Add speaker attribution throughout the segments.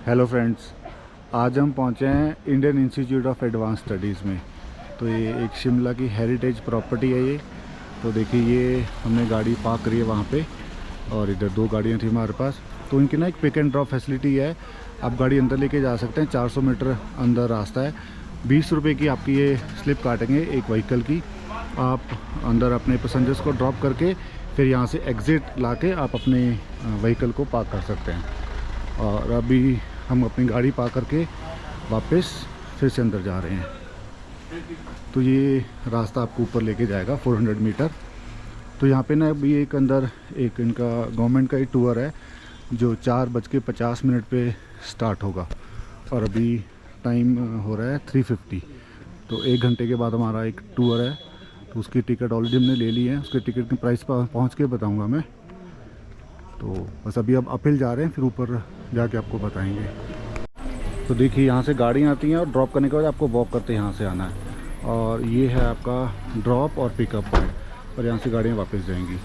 Speaker 1: Hello friends, आज हम पहुंचे हैं Indian institute of advance studies में। तो ये एक शिमला की हेरिटेज प्रॉपर्टी है ये। तो देखिए ये हमने गाड़ी पार्क करी है वहाँ पे, और इधर दो गाड़ियाँ थी हमारे पास। तो इनकी ना एक पिक एंड ड्रॉप फैसिलिटी है, आप गाड़ी अंदर लेके जा सकते हैं। 400 मीटर अंदर रास्ता है। 20 रुपये की आपकी ये स्लिप काटेंगे एक व्हीकल की। आप अंदर अपने पैसेंजर्स को ड्रॉप करके फिर यहाँ से एग्ज़िट ला के आप अपने व्हीकल को पार्क कर सकते हैं। और अभी हम अपनी गाड़ी पार्क करके वापस फिर से अंदर जा रहे हैं। तो ये रास्ता आपको ऊपर लेके जाएगा 400 मीटर। तो यहाँ पे ना अभी एक अंदर एक इनका गवर्नमेंट का ही टूर है जो 4:50 पे स्टार्ट होगा, और अभी टाइम हो रहा है 3:50। तो 1 घंटे के बाद हमारा एक टूर है, तो उसकी टिकट ऑलरेडी हमने ले ली है। उसके टिकट की प्राइस पर पहुँच के बताऊँगा मैं। तो बस अभी अब अपहिल जा रहे हैं, फिर ऊपर जाके आपको बताएंगे। तो देखिए यहाँ से गाड़ियाँ आती हैं और ड्रॉप करने के बाद आपको वॉक करते यहाँ से आना है। और ये है आपका ड्रॉप और पिकअप पॉइंट, और यहाँ से गाड़ियाँ वापस जाएंगी।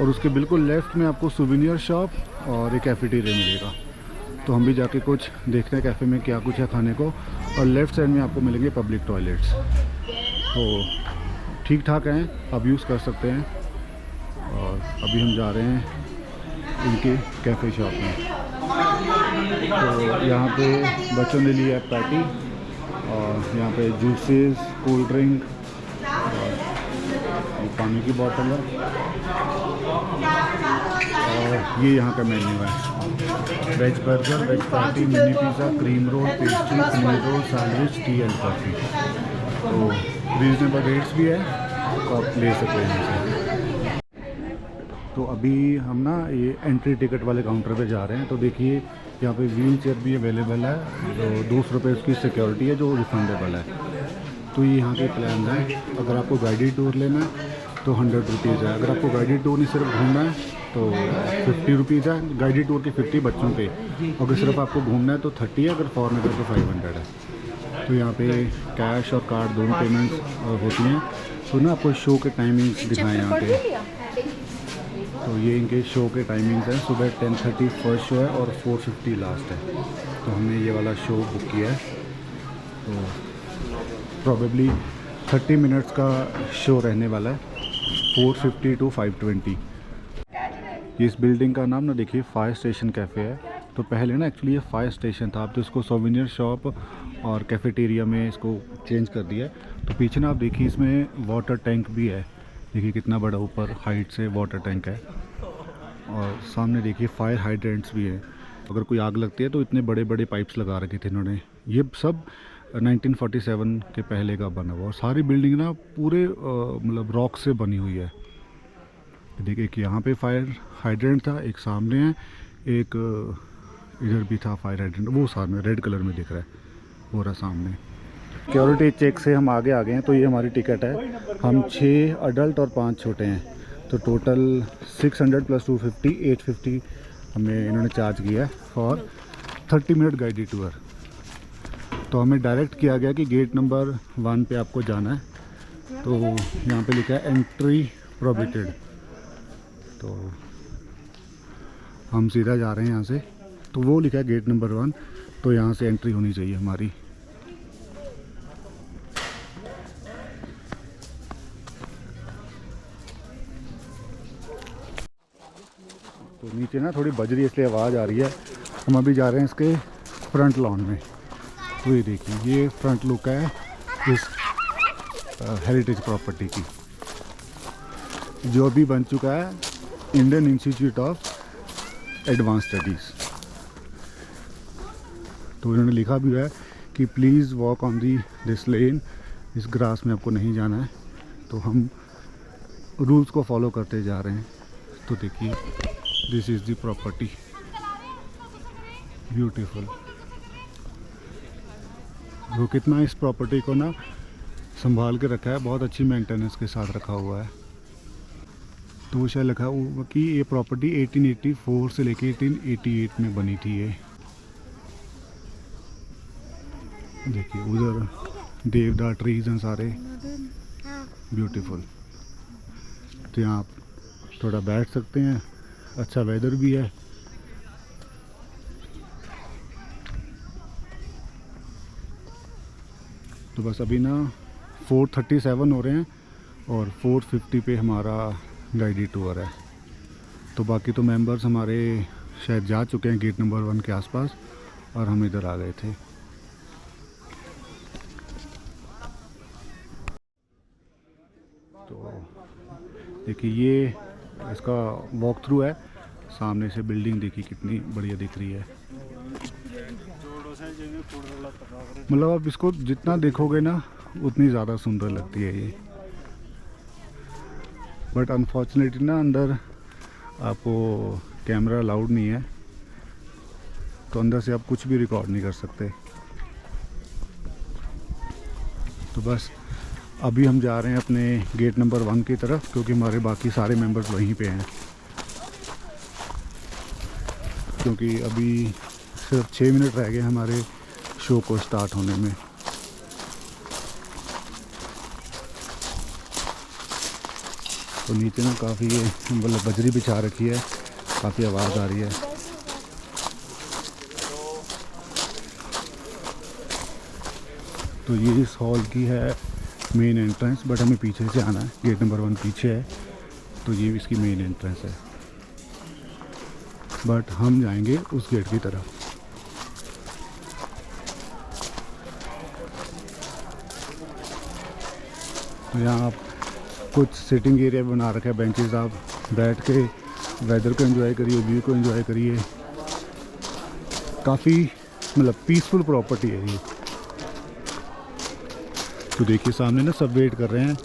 Speaker 1: और उसके बिल्कुल लेफ़्ट में आपको सुवेनियर शॉप और एक कैफेटेरिया मिलेगा। तो हम भी जाके कुछ देखते हैं कैफ़े में क्या कुछ है खाने को। और लेफ़्ट साइड में आपको मिलेंगे पब्लिक टॉयलेट्स। तो ठीक ठाक हैं, आप यूज़ कर सकते हैं। और अभी हम जा रहे हैं इनके कैफ़े शॉप में। तो यहाँ पे बच्चों ने लिया है पैटी, और यहाँ पे जूसेस, कोल्ड ड्रिंक और पानी की बोतल है। और ये यहाँ का मेन्यू है: veg burger, veg patty, mini pizza, cream roll, pastry, paneer roll, sandwich, tea and coffee. तो रीज़नेबल रेट्स भी है, तो आप ले सकते हैं यहाँ से। तो अभी हम ना ये एंट्री टिकट वाले काउंटर पे जा रहे हैं। तो देखिए यहाँ पे व्हील चेयर भी अवेलेबल है, जो 200 रुपये उसकी सिक्योरिटी है जो रिफंडेबल है। तो ये यहाँ के प्लान है। अगर आपको गाइडेड टूर लेना है तो 100 रुपीज़ है। अगर आपको गाइडेड टूर नहीं सिर्फ घूमना है तो 50 रुपीज़ है। गाइडेड टूर के 50 बच्चों पे। अगर सिर्फ आपको घूमना है तो 30 है। अगर फॉरनर तो 500 है। तो यहाँ पे कैश और कार्ड दोनों पेमेंट्स होती हैं। तो ना आपको शो के टाइमिंग्स दिखाएँ यहाँ पे। तो ये इनके शो के टाइमिंग्स हैं। सुबह 10:30 फर्स्ट शो है और 4:50 लास्ट है। तो हमने ये वाला शो बुक किया है। तो प्रॉबेबली 30 मिनट्स का शो रहने वाला है, 4:50 to 5:20। इस बिल्डिंग का नाम ना देखिए फायर स्टेशन कैफ़े है। तो पहले ना एक्चुअली ये फायर स्टेशन था, अब तो इसको सोवेनियर शॉप और कैफेटेरिया में इसको चेंज कर दिया है। तो पीछे ना आप देखिए इसमें वाटर टैंक भी है। देखिए कितना बड़ा ऊपर हाइट से वाटर टैंक है। और सामने देखिए फायर हाइड्रेंट्स भी है। अगर कोई आग लगती है तो इतने बड़े बड़े पाइप्स लगा रखे थे इन्होंने। ये सब 1947 के पहले का बना हुआ। और सारी बिल्डिंग ना पूरे मतलब रॉक से बनी हुई है। देखिए कि यहाँ पे फायर हाइड्रेंट था, एक सामने है, एक इधर भी था फायर हाइड्रेंट, वो सामने रेड कलर में दिख रहा है, वो रहा सामने। सिक्योरिटी चेक से हम आगे आ गए हैं। तो ये हमारी टिकट है। हम 6 अडल्ट और 5 छोटे हैं। तो टोटल 600 + 250 850 हमें इन्होंने चार्ज किया है फॉर 30 मिनट गाइडेड टूर। तो हमें डायरेक्ट किया गया कि गेट नंबर 1 पे आपको जाना है। तो यहाँ पे लिखा है एंट्री प्रोहिबिटेड। तो हम सीधा जा रहे हैं यहाँ से। तो वो लिखा है गेट नंबर 1, तो यहाँ से एंट्री होनी चाहिए हमारी। तो नीचे ना थोड़ी बज रही है इसलिए आवाज़ आ रही है। हम अभी जा रहे हैं इसके फ्रंट लॉन में। तो ये देखिए ये फ्रंट लुक है इस हेरिटेज प्रॉपर्टी की, जो अभी बन चुका है Indian institute of advance studies. तो इन्होंने लिखा भी है कि please walk on the this lane, इस ग्रास में आपको नहीं जाना है। तो हम रूल्स को फॉलो करते जा रहे हैं। तो देखिए this is the property, beautiful. वो कितना इस प्रॉपर्टी को ना संभाल के रखा है, बहुत अच्छी मेंटेनेंस के साथ रखा हुआ है। तो वो शायद लिखा हुआ कि ये प्रॉपर्टी 1884 से लेके 1888 में बनी थी। ये देखिए उधर देवदार ट्रीज हैं सारे, ब्यूटीफुल। तो यहाँ आप थोड़ा बैठ सकते हैं, अच्छा वेदर भी है। तो बस अभी ना 4:37 हो रहे हैं और 4:50 पे हमारा गाइडेड टूर है। तो बाकी तो मेंबर्स हमारे शायद जा चुके हैं गेट नंबर 1 के आसपास और हम इधर आ गए थे। तो देखिए ये इसका वॉक थ्रू है, सामने से बिल्डिंग देखिए कितनी बढ़िया दिख रही है। मतलब आप इसको जितना देखोगे ना उतनी ज़्यादा सुंदर लगती है ये। बट अनफॉर्चुनेटली ना अंदर आपको कैमरा अलाउड नहीं है, तो अंदर से आप कुछ भी रिकॉर्ड नहीं कर सकते। तो बस अभी हम जा रहे हैं अपने गेट नंबर 1 की तरफ, क्योंकि हमारे बाकी सारे मेंबर्स वहीं पे हैं। क्योंकि अभी सिर्फ 6 मिनट रह गए हमारे शो को स्टार्ट होने में। तो नीचे ना काफ़ी ये मतलब बजरी बिछा रखी है, काफ़ी आवाज़ आ रही है। तो ये इस हॉल की है मेन एंट्रेंस, बट हमें पीछे से आना है, गेट नंबर 1 पीछे है, तो ये इसकी मेन एंट्रेंस है। बट हम जाएंगे उस गेट की तरफ। तो यहाँ आप कुछ सिटिंग एरिया बना रखा है, बेंचेस, आप बैठ के वेदर को एंजॉय करिए, व्यू को एंजॉय करिए। काफ़ी मतलब पीसफुल प्रॉपर्टी है ये। तो देखिए सामने ना सब वेट कर रहे हैं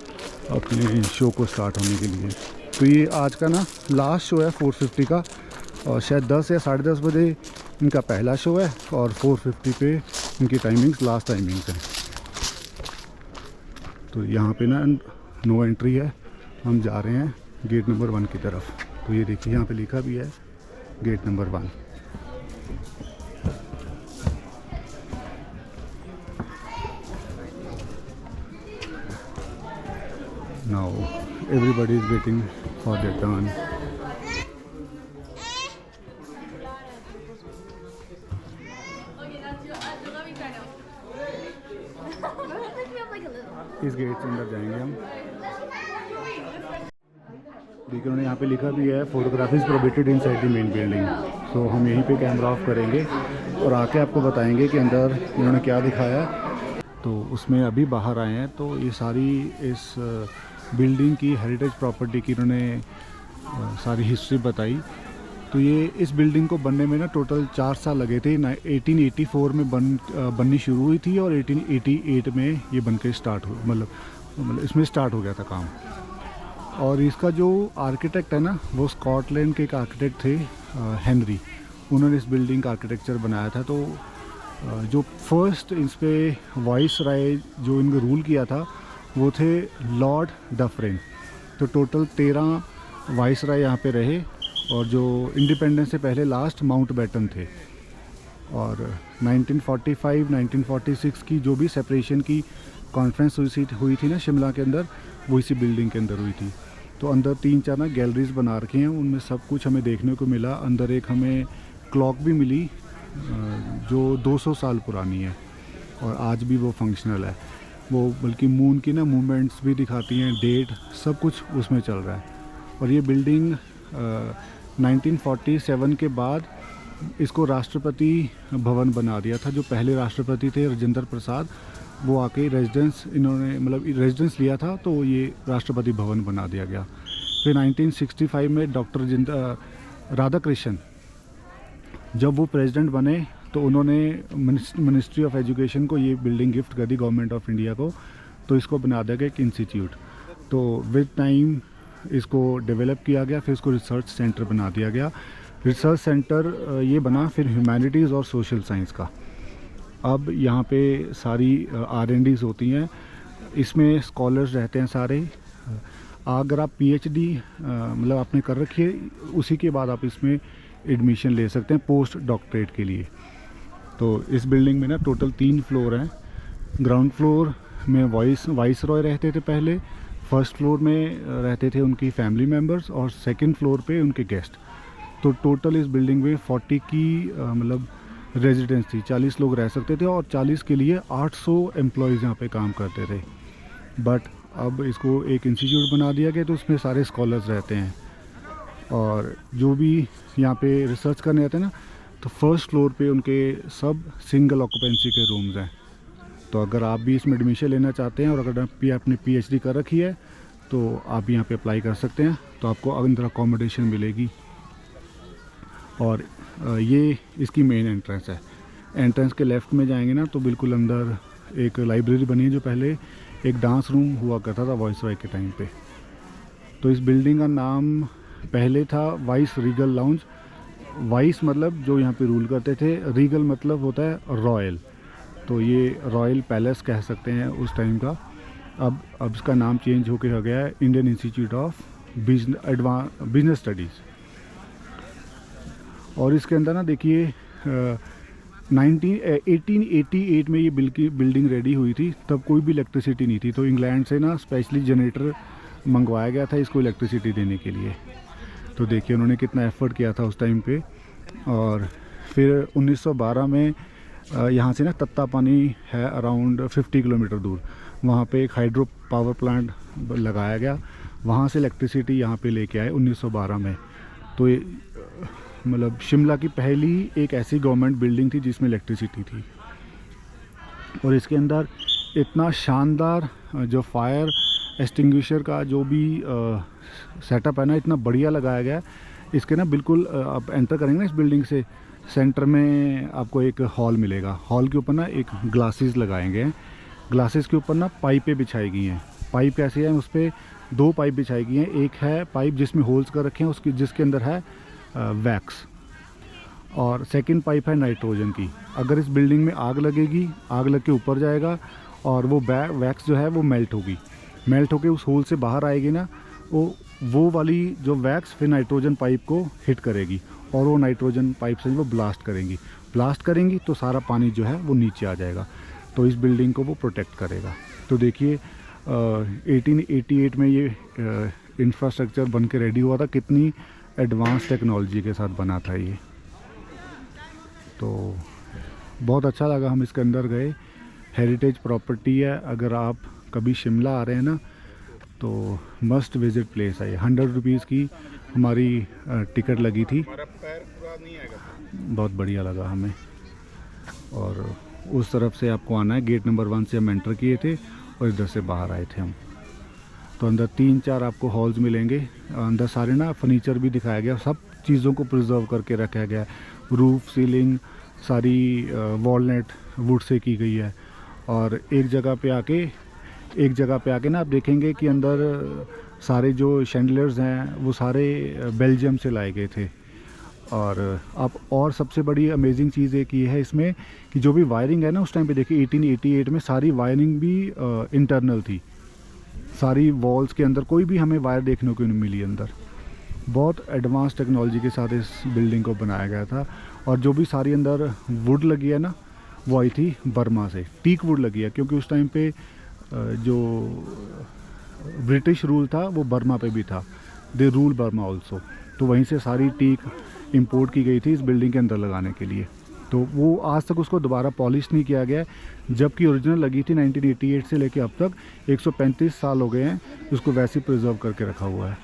Speaker 1: अपने शो को स्टार्ट होने के लिए। तो ये आज का ना लास्ट शो है 4:50 का, और शायद 10 या 10:30 बजे इनका पहला शो है, और 4:50 पे इनकी टाइमिंग्स लास्ट टाइमिंग्स हैं। तो यहाँ पे ना नो एंट्री है, हम जा रहे हैं गेट नंबर 1 की तरफ। तो ये देखिए यहाँ पे लिखा भी है gate number 1। Now everybody is waiting for their turn. इस गेट से अंदर जाएंगे हम। देखिए उन्होंने यहाँ पे लिखा भी है photographies prohibited inside the main building. तो हम यहीं पे कैमरा ऑफ करेंगे और आके आपको बताएंगे कि अंदर इन्होंने क्या दिखाया। तो उसमें अभी बाहर आए हैं, तो ये सारी इस बिल्डिंग की हेरिटेज प्रॉपर्टी की इन्होंने सारी हिस्ट्री बताई। तो ये इस बिल्डिंग को बनने में ना टोटल 4 साल लगे थे। 1884 में बननी शुरू हुई थी और 1888 में ये बन के स्टार्ट हो मतलब इसमें स्टार्ट हो गया था काम। और इसका जो आर्किटेक्ट है ना वो स्कॉटलैंड के एक आर्किटेक्ट थे, हेनरी। उन्होंने इस बिल्डिंग का आर्किटेक्चर बनाया था। तो जो फर्स्ट इस पर वाइस राय जो इनको रूल किया था वो थे लॉर्ड डफरिन। तो टोटल 13 वाइस राय यहाँ पे रहे, और जो इंडिपेंडेंस से पहले लास्ट माउंटबेटन थे। और 1945-1946 की जो भी सेपरेशन की कॉन्फ्रेंस हुई थी ना शिमला के अंदर, वो इसी बिल्डिंग के अंदर हुई थी। तो अंदर 3-4 ना गैलरीज बना रखी हैं, उनमें सब कुछ हमें देखने को मिला। अंदर एक हमें क्लॉक भी मिली जो 200 साल पुरानी है और आज भी वो फंक्शनल है। वो बल्कि मून की ना मूवमेंट्स भी दिखाती हैं, डेट सब कुछ उसमें चल रहा है। और ये बिल्डिंग 1947 के बाद इसको राष्ट्रपति भवन बना दिया था। जो पहले राष्ट्रपति थे राजेंद्र प्रसाद, वो आके रेजिडेंस इन्होंने मतलब रेजिडेंस लिया था, तो ये राष्ट्रपति भवन बना दिया गया। फिर 1965 में डॉक्टर राधाकृष्णन जब वो प्रेसिडेंट बने, तो उन्होंने मिनिस्ट्री ऑफ एजुकेशन को ये बिल्डिंग गिफ्ट कर दी, गवर्नमेंट ऑफ इंडिया को। तो इसको बना दिया गया एक इंस्टीट्यूट। तो विद टाइम इसको डेवलप किया गया, फिर इसको रिसर्च सेंटर बना दिया गया। रिसर्च सेंटर ये बना फिर ह्यूमैनिटीज़ और सोशल साइंस का। अब यहाँ पे सारी R&Ds होती हैं, इसमें स्कॉलर्स रहते हैं सारे। अगर आप PhD मतलब आपने कर रखी है, उसी के बाद आप इसमें एडमिशन ले सकते हैं पोस्ट डॉक्टरेट के लिए। तो इस बिल्डिंग में ना टोटल 3 फ्लोर हैं। ग्राउंड फ्लोर में वाइस रॉय रहते थे पहले, फर्स्ट फ्लोर में रहते थे उनकी फैमिली मेम्बर्स, और सेकंड फ्लोर पे उनके गेस्ट। तो टोटल इस बिल्डिंग में 40 की मतलब रेजिडेंस थी, 40 लोग रह सकते थे और 40 के लिए 800 एम्प्लॉयज़ यहाँ पे काम करते थे। बट अब इसको एक इंस्टीट्यूट बना दिया गया, तो उसमें सारे स्कॉलर्स रहते हैं और जो भी यहाँ पे रिसर्च करने आते हैं ना, तो फर्स्ट फ्लोर पे उनके सब सिंगल ऑक्यूपेंसी के रूम्स हैं। तो अगर आप भी इसमें एडमिशन लेना चाहते हैं और अगर आपने PhD कर रखी है तो आप यहाँ पे अप्लाई कर सकते हैं, तो आपको अंदर अकोमोडेशन मिलेगी। और ये इसकी मेन एंट्रेंस है। एंट्रेंस के लेफ़्ट में जाएंगे ना तो बिल्कुल अंदर एक लाइब्रेरी बनी है, जो पहले एक डांस रूम हुआ करता था वॉइसरॉय के टाइम पे। तो इस बिल्डिंग का नाम पहले था वाइस रीगल लाउंज। वाइस मतलब जो यहाँ पे रूल करते थे, रीगल मतलब होता है रॉयल, तो ये रॉयल पैलेस कह सकते हैं उस टाइम का। अब इसका नाम चेंज होकर हो गया है Indian institute of business studies. और इसके अंदर ना देखिए 1888 में ये बिल्डिंग रेडी हुई थी। तब कोई भी इलेक्ट्रिसिटी नहीं थी, तो इंग्लैंड से ना स्पेशली जनरेटर मंगवाया गया था इसको इलेक्ट्रिसिटी देने के लिए। तो देखिए उन्होंने कितना एफर्ट किया था उस टाइम पे। और फिर 1912 में यहाँ से ना तत्तापानी है अराउंड 50 किलोमीटर दूर, वहाँ पे एक हाइड्रो पावर प्लांट लगाया गया, वहाँ से इलेक्ट्रिसिटी यहाँ पे लेके आए 1912 में। तो ये मतलब शिमला की पहली एक ऐसी गवर्नमेंट बिल्डिंग थी जिसमें इलेक्ट्रिसिटी थी। और इसके अंदर इतना शानदार जो फायर एक्सटिंग्विशर का जो भी सेटअप है ना, इतना बढ़िया लगाया गया है। इसके ना बिल्कुल आप एंटर करेंगे ना इस बिल्डिंग से, सेंटर में आपको एक हॉल मिलेगा। हॉल के ऊपर ना एक ग्लासेस लगाएंगे हैं, ग्लासेस के ऊपर ना पाइपें बिछाई गई हैं। पाइप ऐसे हैं, उस पर 2 पाइप बिछाई गई हैं। एक है पाइप जिसमें होल्स कर रखे हैं उसकी, जिसके अंदर है वैक्स, और सेकंड पाइप है नाइट्रोजन की। अगर इस बिल्डिंग में आग लगेगी, आग लग के ऊपर जाएगा और वो वैक्स जो है वो मेल्ट होगी, मेल्ट होके उस होल से बाहर आएगी ना, वो वाली जो वैक्स फिर नाइट्रोजन पाइप को हिट करेगी और वो नाइट्रोजन पाइप से वो ब्लास्ट करेंगी तो सारा पानी जो है वो नीचे आ जाएगा, तो इस बिल्डिंग को वो प्रोटेक्ट करेगा। तो देखिए 1888 में ये इंफ्रास्ट्रक्चर बन के रेडी हुआ था, कितनी एडवांस टेक्नोलॉजी के साथ बना था ये। तो बहुत अच्छा लगा, हम इसके अंदर गए। हेरिटेज प्रॉपर्टी है, अगर आप कभी शिमला आ रहे हैं ना तो मस्ट विज़िट प्लेस है ये। 100 रुपीज़ की हमारी टिकट लगी थी, बहुत बढ़िया लगा हमें। और उस तरफ से आपको आना है, गेट नंबर 1 से हम एंटर किए थे और इधर से बाहर आए थे हम। तो अंदर 3-4 आपको हॉल्स मिलेंगे। अंदर सारे ना फर्नीचर भी दिखाया गया, सब चीज़ों को प्रिजर्व करके रखा गया। रूफ सीलिंग सारी वॉलनट वुड से की गई है। और एक जगह पे आके ना आप देखेंगे कि अंदर सारे जो शैंडलर्स हैं वो सारे बेल्जियम से लाए गए थे। और सबसे बड़ी अमेजिंग चीज़ एक ये है इसमें कि जो भी वायरिंग है ना, उस टाइम पे देखिए 1888 में सारी वायरिंग भी इंटरनल थी। सारी वॉल्स के अंदर कोई भी हमें वायर देखने को नहीं मिली अंदर। बहुत एडवांस टेक्नोलॉजी के साथ इस बिल्डिंग को बनाया गया था। और जो भी सारी अंदर वुड लगी है ना, वो आई थी बर्मा से, टीक वुड लगी है, क्योंकि उस टाइम पे जो ब्रिटिश रूल था वो बर्मा पे भी था, दे रूल बर्मा ऑल्सो। तो वहीं से सारी टीक इंपोर्ट की गई थी इस बिल्डिंग के अंदर लगाने के लिए। तो वो आज तक उसको दोबारा पॉलिश नहीं किया गया, जबकि ओरिजिनल लगी थी 1988 से लेके अब तक 135 साल हो गए हैं उसको वैसे प्रिजर्व करके रखा हुआ है।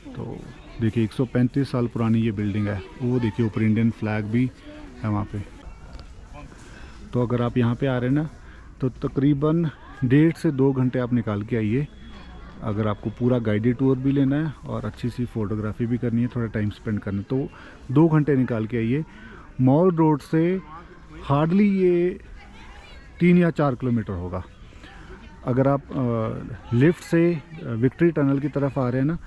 Speaker 1: तो देखिए 135 साल पुरानी ये बिल्डिंग है। वो देखिए ऊपर इंडियन फ्लैग भी है वहाँ पे। तो अगर आप यहाँ पे आ रहे हैं ना तो तकरीबन 1.5 से 2 घंटे आप निकाल के आइए, अगर आपको पूरा गाइडेड टूर भी लेना है और अच्छी सी फ़ोटोग्राफी भी करनी है, थोड़ा टाइम स्पेंड करना है, तो 2 घंटे निकाल के आइए। मॉल रोड से हार्डली ये 3 या 4 किलोमीटर होगा। अगर आप लिफ्ट से विक्ट्री टनल की तरफ आ रहे हैं ना,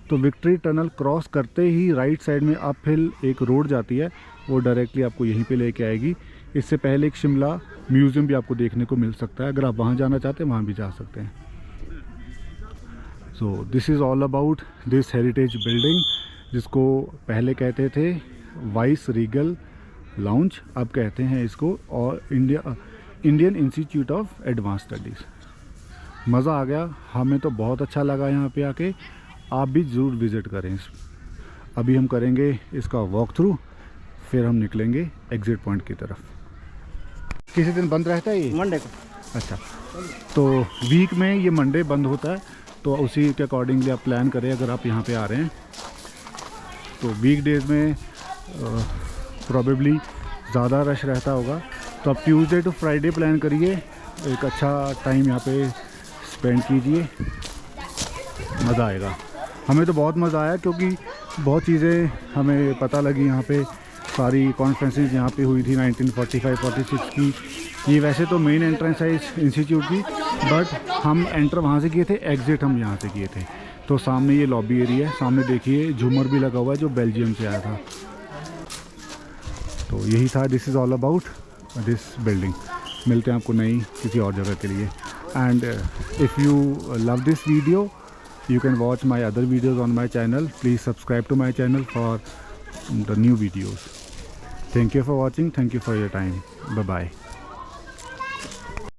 Speaker 1: तो विक्ट्री टनल क्रॉस करते ही राइट साइड में अपहिल एक रोड जाती है, वो डायरेक्टली आपको यहीं पे लेके आएगी। इससे पहले एक शिमला म्यूज़ियम भी आपको देखने को मिल सकता है, अगर आप वहाँ जाना चाहते हैं वहाँ भी जा सकते हैं। So this is all about this heritage building, जिसको पहले कहते थे वाइस रीगल लाउंज, अब कहते हैं इसको और Indian institute of advance studies. मज़ा आ गया, हमें तो बहुत अच्छा लगा यहाँ पे आके। आप भी ज़रूर विज़िट करें। अभी हम करेंगे इसका वॉक थ्रू, फिर हम निकलेंगे एग्ज़िट पॉइंट की तरफ। किसी दिन बंद रहता है ये?
Speaker 2: मंडे को।
Speaker 1: अच्छा, तो वीक में ये मंडे बंद होता है, तो उसी के अकॉर्डिंगली आप प्लान करें अगर आप यहाँ पे आ रहे हैं। तो वीक डेज़ में प्रॉबेबली ज़्यादा रश रहता होगा, तो आप ट्यूसडे टू फ्राइडे प्लान करिए, एक अच्छा टाइम यहाँ पे स्पेंड कीजिए, मज़ा आएगा। हमें तो बहुत मज़ा आया क्योंकि बहुत चीज़ें हमें पता लगी यहाँ पे। सारी कॉन्फ्रेंसेस यहाँ पे हुई थी 1945-46 की। ये वैसे तो मेन एंट्रेंस है इस इंस्टीट्यूट की, बट हम एंटर वहाँ से किए थे, एग्ज़िट हम यहाँ से किए थे। तो सामने ये लॉबी एरिया है, सामने देखिए झूमर भी लगा हुआ है जो बेल्जियम से आया था। तो यही था, this is all about this building. मिलते हैं आपको नई किसी और जगह के लिए। And if you love this video, you can watch my other videos on my channel. Please subscribe to my channel for the new videos. Thank you for watching. Thank you for your time. Bye bye.